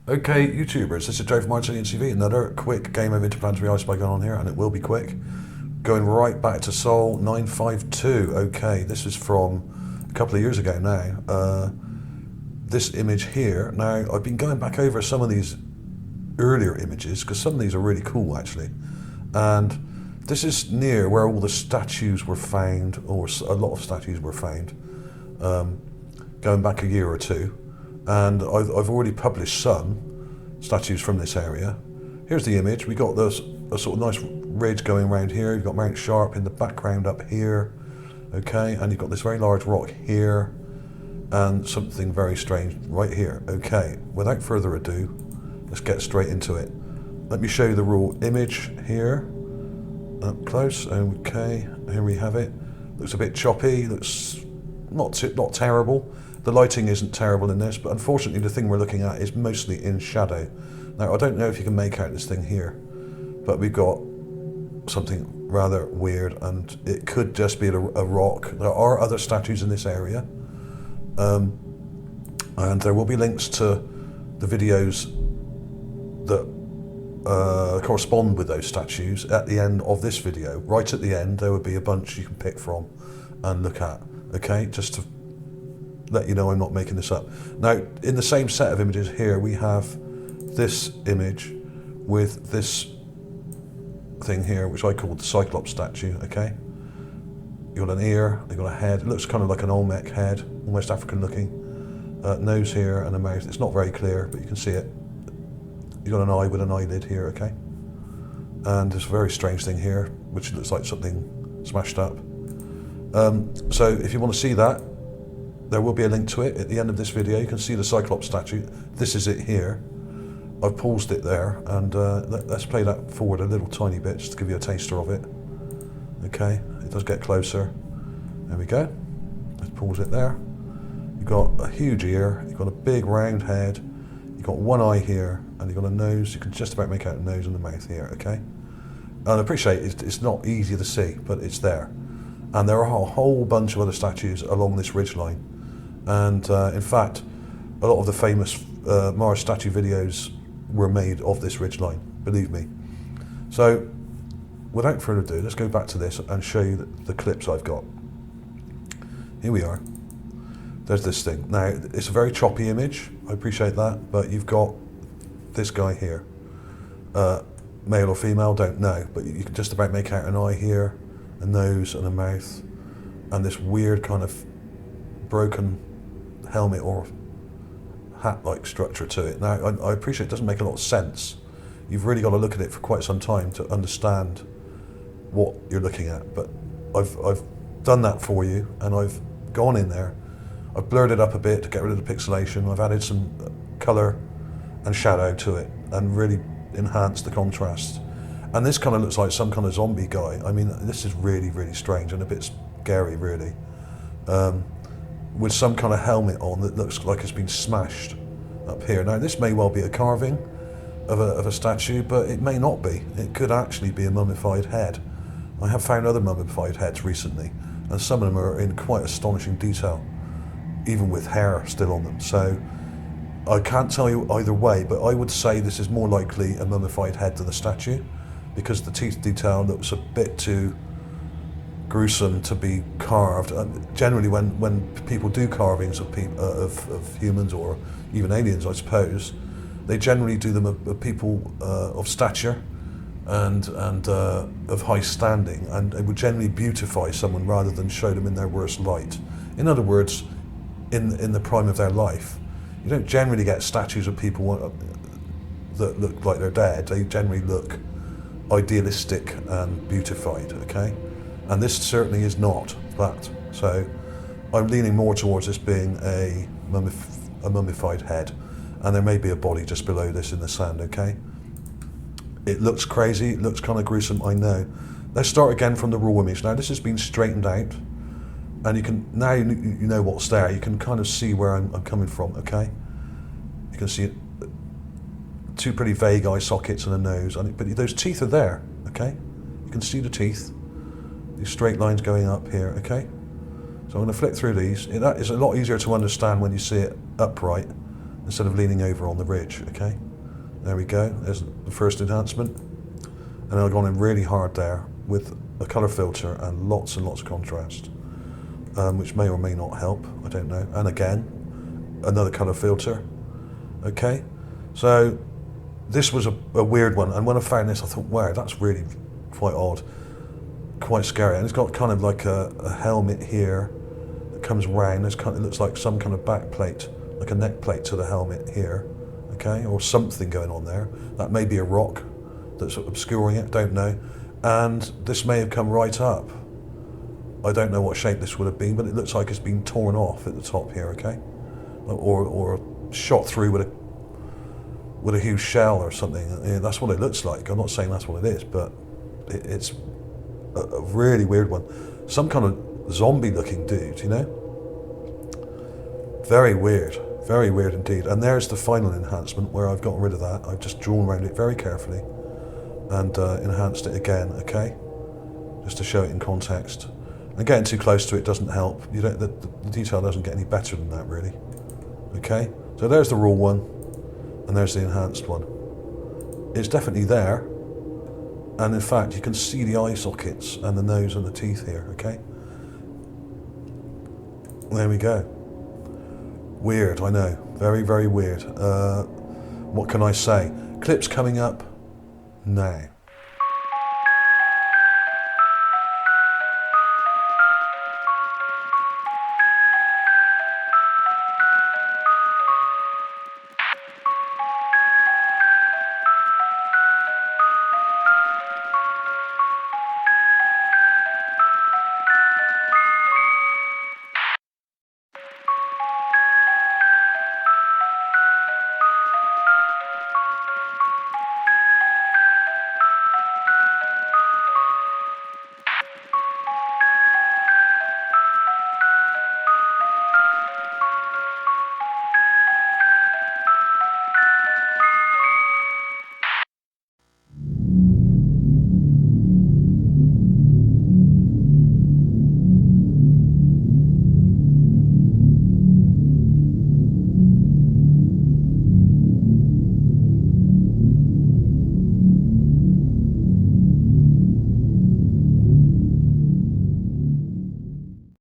Okay, YouTubers, this is Joe from ArtAlienTV. Another quick game of interplanetary ice going on here, and it will be quick. Going right back to Sol 952. Okay, this is from a couple of years ago now. This image here. Now, I've been going back over some of these earlier images because some of these are really cool actually. And this is near where all the statues were found, or a lot of statues were found, going back a year or two. And I've already published some statues from this area. Here's the image. We got this a sort of nice ridge going around here. You've got Mount Sharp in the background up here, okay, and you've got this very large rock here, and something very strange right here. Okay, without further ado, let's get straight into it. Let me show you the raw image here, up close. Okay, here we have it. Looks a bit choppy. Looks not terrible. The lighting isn't terrible in this, but unfortunately the thing we're looking at is mostly in shadow. Now, I don't know if you can make out this thing here, but we've got something rather weird, and it could just be a rock. There are other statues in this area, and there will be links to the videos that correspond with those statues at the end of this video. Right at the end, there will be a bunch you can pick from and look at, okay, just to let you know I'm not making this up. Now, in the same set of images here, we have this image with this thing here, which I call the Cyclops statue, okay? You've got an ear, you've got a head. It looks kind of like an Olmec head, almost African looking. Nose here and a mouth. It's not very clear, but you can see it. You've got an eye with an eyelid here, okay? And this very strange thing here, which looks like something smashed up. So if you want to see that, there will be a link to it at the end of this video. You can see the Cyclops statue. This is it here. I've paused it there, and let's play that forward a little tiny bit just to give you a taster of it. Okay, it does get closer. There we go. Let's pause it there. You've got a huge ear, you've got a big round head, you've got one eye here, and you've got a nose. You can just about make out a nose and a mouth here, okay? And I appreciate it's not easy to see, but it's there. And there are a whole bunch of other statues along this ridgeline. And in fact, a lot of the famous Mars statue videos were made of this ridgeline, believe me. So, without further ado, let's go back to this and show you the clips I've got. Here we are. There's this thing. Now, it's a very choppy image, I appreciate that, but you've got this guy here. Male or female, don't know, but you can just about make out an eye here, a nose and a mouth, and this weird kind of broken helmet or hat-like structure to it. Now, I appreciate it doesn't make a lot of sense. You've really got to look at it for quite some time to understand what you're looking at, but I've done that for you, and I've gone in there. I've blurred it up a bit to get rid of the pixelation. I've added some colour and shadow to it and really enhanced the contrast. And this kind of looks like some kind of zombie guy. I mean, this is really, really strange and a bit scary, really. With some kind of helmet on that looks like it's been smashed up here. Now, this may well be a carving of a statue, but it may not be. It could actually be a mummified head. I have found other mummified heads recently, and some of them are in quite astonishing detail, even with hair still on them. So I can't tell you either way, but I would say this is more likely a mummified head than a statue, because the teeth detail looks a bit too gruesome to be carved. Generally, when people do carvings of humans or even aliens, I suppose, they generally do them of people of stature and of high standing, and it would generally beautify someone rather than show them in their worst light. In other words, in the prime of their life, you don't generally get statues of people that look like they're dead. They generally look idealistic and beautified, okay? And this certainly is not that. So I'm leaning more towards this being a mummified head, and there may be a body just below this in the sand, okay? It looks crazy, it looks kind of gruesome, I know. Let's start again from the raw image. Now, this has been straightened out, and you can, now you know what's there, you can kind of see where I'm coming from, okay? You can see two pretty vague eye sockets and a nose, but those teeth are there, okay? You can see the teeth. These straight lines going up here, okay? So I'm going to flick through these. That is a lot easier to understand when you see it upright instead of leaning over on the ridge, okay? There we go, there's the first enhancement. And I've gone in really hard there with a colour filter and lots of contrast, which may or may not help, I don't know. And again, another colour filter, okay? So this was a weird one, and when I found this I thought, wow, that's really quite odd, quite scary. And it's got kind of like a helmet here that comes round. It looks like some kind of back plate, like a neck plate to the helmet here, okay, or something going on there. That may be a rock that's obscuring it, don't know. And this may have come right up. I don't know what shape this would have been, but it looks like it's been torn off at the top here, okay? Or shot through with a huge shell or something. Yeah, that's what it looks like. I'm not saying that's what it is, but it's a really weird one. Some kind of zombie looking dude, you know? Very weird indeed. And there's the final enhancement where I've gotten rid of that. I've just drawn around it very carefully and enhanced it again, okay? Just to show it in context. And getting too close to it doesn't help. You don't, the detail doesn't get any better than that, really. Okay, so there's the raw one, and there's the enhanced one. It's definitely there, and in fact, you can see the eye sockets and the nose and the teeth here, okay? There we go. Weird, I know. Very weird. What can I say? Clips coming up now.